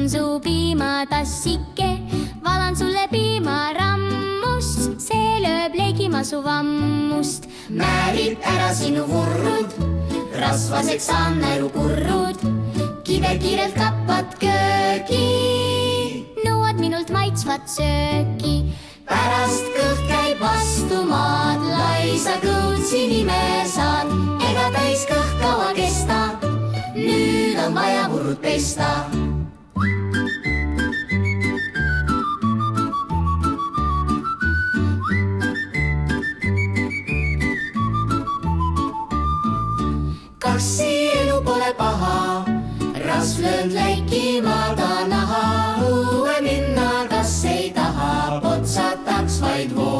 on su piimatassike, valan sulle piimarammust, see lööb legima su vammust. määrib ära sinu vurrud, rasvaseks saan närukurrud, kiirelt kappad köögi, nõuad minult maitsvat sööki. pärast kõht käib vastu maad, laisa kõutsi nime saad, ega täis kõht kaua kesta, nüüd on vaja vurrud pesta. kassi elu pole paha, rasv löönud läikima ta naha, õue minna kas ei taha, potsataks vaid vool.